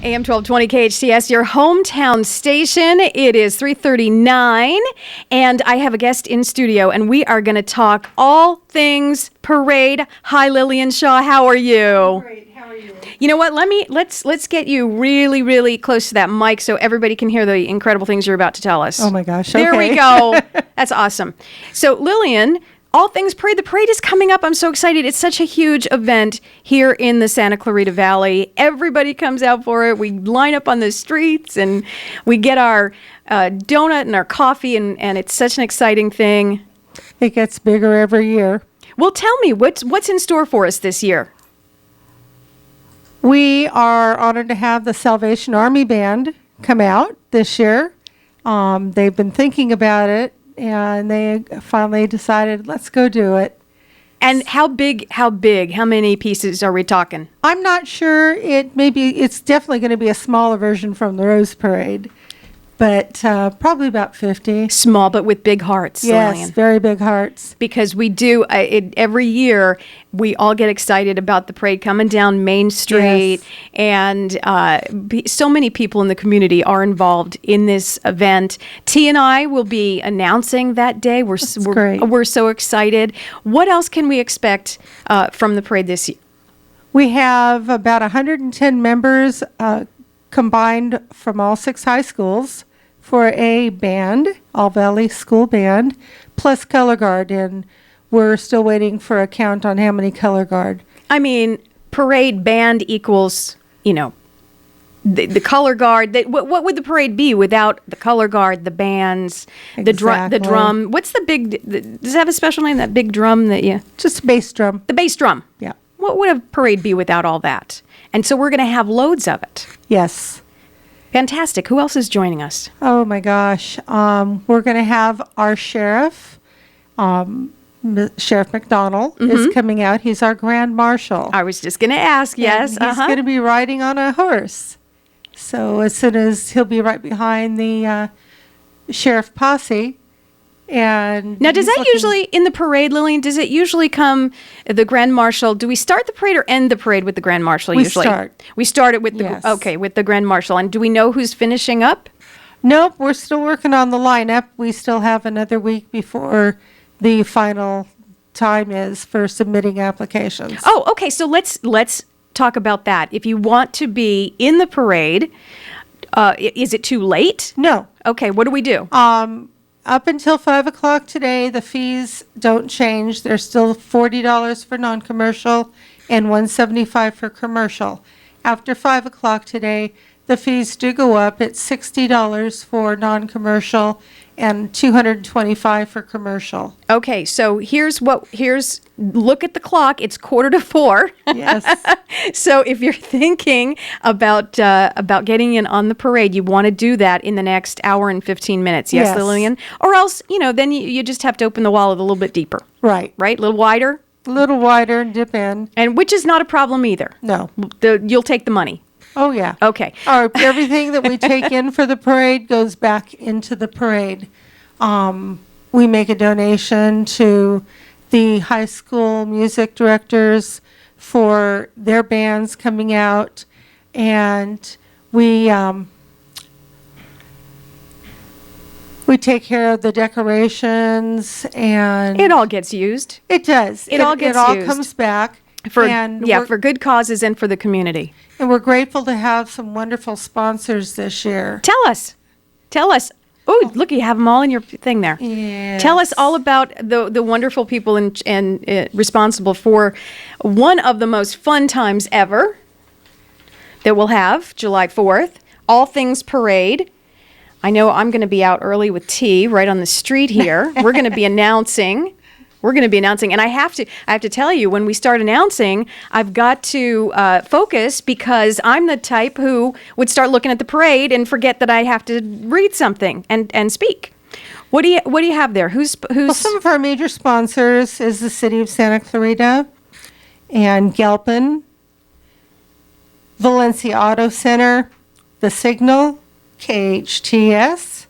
AM 1220 KHTS, your hometown station. It is 3:39, and I have a guest in studio, and we are going to talk all things parade. Hi, Lillian Shaw. How are you? Great. How are you? You know what? Let's get you really, really close to that mic so everybody can hear the incredible things you're about to tell us. Oh my gosh. There okay. we go. That's awesome. So, Lillian, all things parade. The parade is coming up. I'm so excited. It's such a huge event here in the Santa Clarita Valley. Everybody comes out for it. We line up on the streets and we get our donut and our coffee, and it's such an exciting thing. It gets bigger every year. Well, tell me, what's in store for us this year? We are honored to have the Salvation Army Band come out this year. They've been thinking about it, and they finally decided, let's go do it. And how big, how many pieces are we talking? I'm not sure. It's definitely going to be a smaller version from the Rose Parade, but probably about 50. Small, but with big hearts, Yes, Lillian. very big hearts. Because we do, every year, we all get excited about the parade coming down Main Street. Yes. And so many people in the community are involved in this event. T and I will be announcing that day. We're great. We're so excited. What else can we expect from the parade this year? We have about 110 members combined from all 6 high schools for a band, All Valley School Band, plus color guard, and we're still waiting for a count on how many color guard. I mean, parade band equals, the color guard. What would the parade be without the color guard, the bands, the drum? What's the big? Does it have a special name? That big drum that you? Just a bass drum. The bass drum. Yeah. What would a parade be without all that? And so we're going to have loads of it. Yes. Fantastic. Who else is joining us? Oh my gosh. We're going to have our sheriff, Sheriff McDonald is coming out. He's our grand marshal. I was just going to ask. Yes. And he's going to be riding on a horse. So as soon as he'll be right behind the sheriff posse. And now, does that usually, in the parade, Lillian, does it usually come, the Grand Marshal, do we start the parade or end the parade with the Grand Marshal usually? We start it with Yes. with the Grand Marshal. And do we know who's finishing up? Nope, we're still working on the lineup. We still have another week before the final time is for submitting applications. Oh, okay. So let's talk about that. If you want to be in the parade, is it too late? No. Okay, what do we do? Up until 5 o'clock today, the fees don't change. They're still $40 for non-commercial and $175 for commercial. After 5 o'clock today, the fees do go up. It's $60 for non-commercial and $225 for commercial. Okay, so look at the clock. It's 3:45. Yes. So if you're thinking about getting in on the parade, you want to do that in the next hour and 15 minutes. Yes, Yes. Lillian? Or else, then you just have to open the wallet a little bit deeper. Right. Right? A little wider. A little wider and dip in. And which is not a problem either. No. You'll take the money. Oh, yeah. Okay. Everything that we take in for the parade goes back into the parade. We make a donation to the high school music directors for their bands coming out, and we take care of the decorations, and It all gets used. it does. It all gets It all used. comes back. For good causes and for the community. And we're grateful to have some wonderful sponsors this year. Tell us. Oh, look, you have them all in your thing there. Yes. Tell us all about the wonderful people and responsible for one of the most fun times ever that we'll have, July 4th, All Things Parade. I know I'm going to be out early with T right on the street here. We're going to be announcing. And I have to tell you, when we start announcing, I've got to focus, because I'm the type who would start looking at the parade and forget that I have to read something and speak. What do you have there? Who's Well, some of our major sponsors is the City of Santa Clarita and Galpin, Valencia Auto Center, The Signal, KHTS,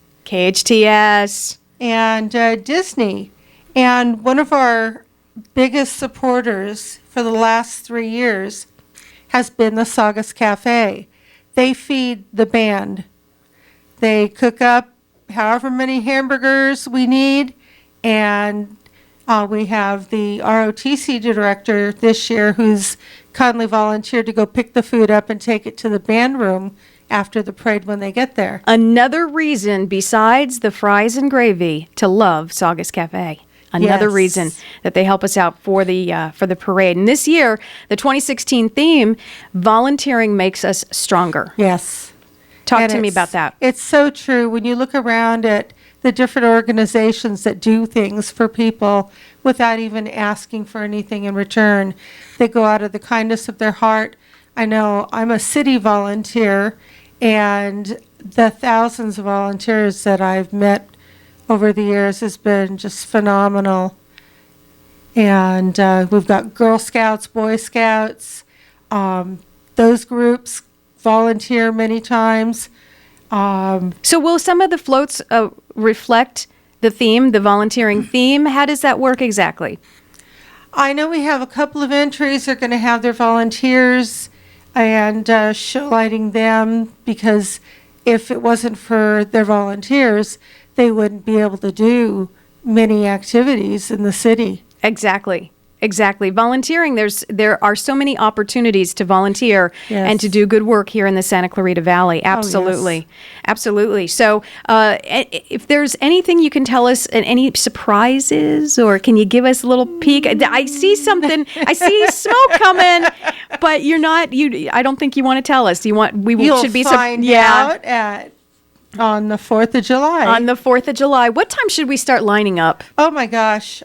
and Disney. And one of our biggest supporters for the last 3 years has been the Saugus Cafe. they feed the band. They cook up however many hamburgers we need, and we have the ROTC director this year who's kindly volunteered to go pick the food up and take it to the band room after the parade when they get there. Another reason besides the fries and gravy to love Saugus Cafe. Another Yes. reason that they help us out for the parade. And this year, the 2016 theme, volunteering makes us stronger. Yes. Talk And to me it's- about that. It's so true. When you look around at the different organizations that do things for people without even asking for anything in return, they go out of the kindness of their heart. I know I'm a city volunteer, and the thousands of volunteers that I've met over the years has been just phenomenal. And we've got Girl Scouts, Boy Scouts, those groups volunteer many times. So will some of the floats reflect the theme, the volunteering theme? How does that work exactly? I know we have a couple of entries that are going to have their volunteers and show lighting them, because if it wasn't for their volunteers, they wouldn't be able to do many activities in the city. Exactly. Exactly. Volunteering, there are so many opportunities to volunteer Yes. and to do good work here in the Santa Clarita Valley. Absolutely. yes. Absolutely. So if there's anything you can tell us, and any surprises, or can you give us a little peek? I see something, I see smoke coming, but I don't think you want to tell us. You'll should be find out on the 4th of July. On the 4th of July. What time should we start lining up? Oh my gosh.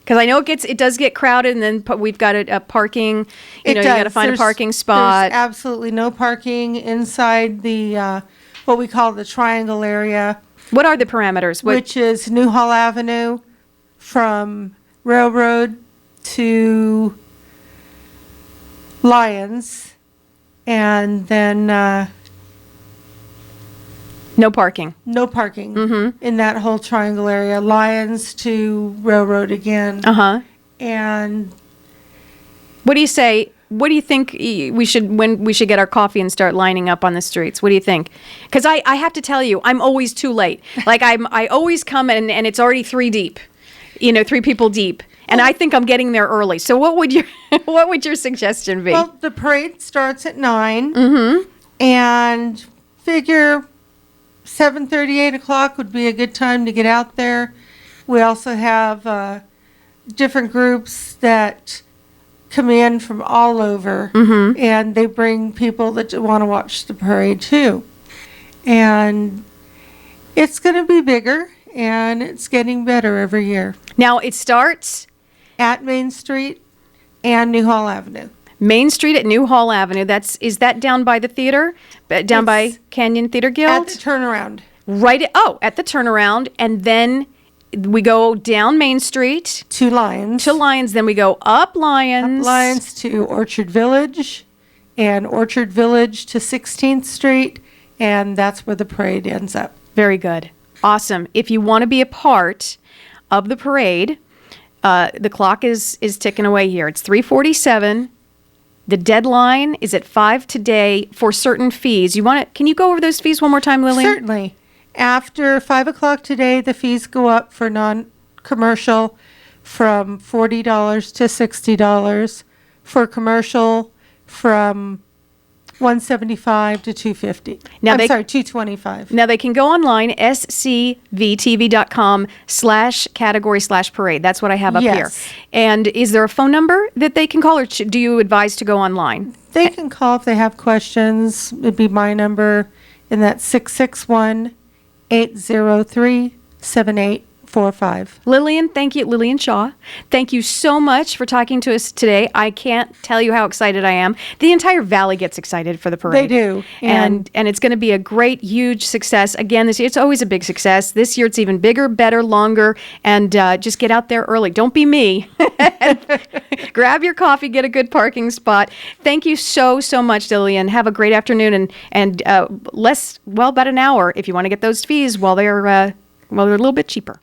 Because I know it does get crowded, and then we've got a parking. You got to find a parking spot. There's absolutely no parking inside the what we call the triangle area, What are the parameters? which is Newhall Avenue from Railroad to Lyons, and then No parking. no parking in that whole triangle area. Lyons to Railroad again, and What do you say? What do you think when we should get our coffee and start lining up on the streets? What do you think? Because I have to tell you, I'm always too late. Like I always come and it's already 3 deep, 3 people deep, and I think I'm getting there early. So what would your suggestion be? well, the parade starts at 9, and figure 7:30, 8 o'clock would be a good time to get out there. We also have different groups that come in from all over, and they bring people that want to watch the parade too. And it's going to be bigger, and it's getting better every year. Now it starts At Main Street and Newhall Avenue. Main Street at Newhall Avenue. Is that down by the theater? Down by It's Canyon Theater Guild? At the turnaround. At the turnaround, and then we go down Main Street To Lyons. to Lyons, then we go up Lyons. Lyons to Orchard Village, and Orchard Village to 16th Street, and that's where the parade ends up. Very good. Awesome. If you want to be a part of the parade, the clock is ticking away here. It's 3:47. The deadline is at 5 today for certain fees. Can you go over those fees one more time, Lillian? Certainly. After 5 o'clock today, the fees go up for non-commercial from $40 to $60. For commercial, from $175 to $250. Now $225. Now they can go online, scvtv.com/category/parade. That's what I have up here. Yes. And is there a phone number that they can call, or do you advise to go online? They can call if they have questions. It'd be my number, and that's 661-803-7845. Lillian, thank you. Lillian Shaw, thank you so much for talking to us today. I can't tell you how excited I am. The entire valley gets excited for the parade. They do. And it's going to be a great, huge success. Again, this year, it's always a big success. This year, it's even bigger, better, longer, and just get out there early. Don't be me. Grab your coffee, get a good parking spot. Thank you so, so much, Lillian. Have a great afternoon, and about an hour if you want to get those fees while they're a little bit cheaper.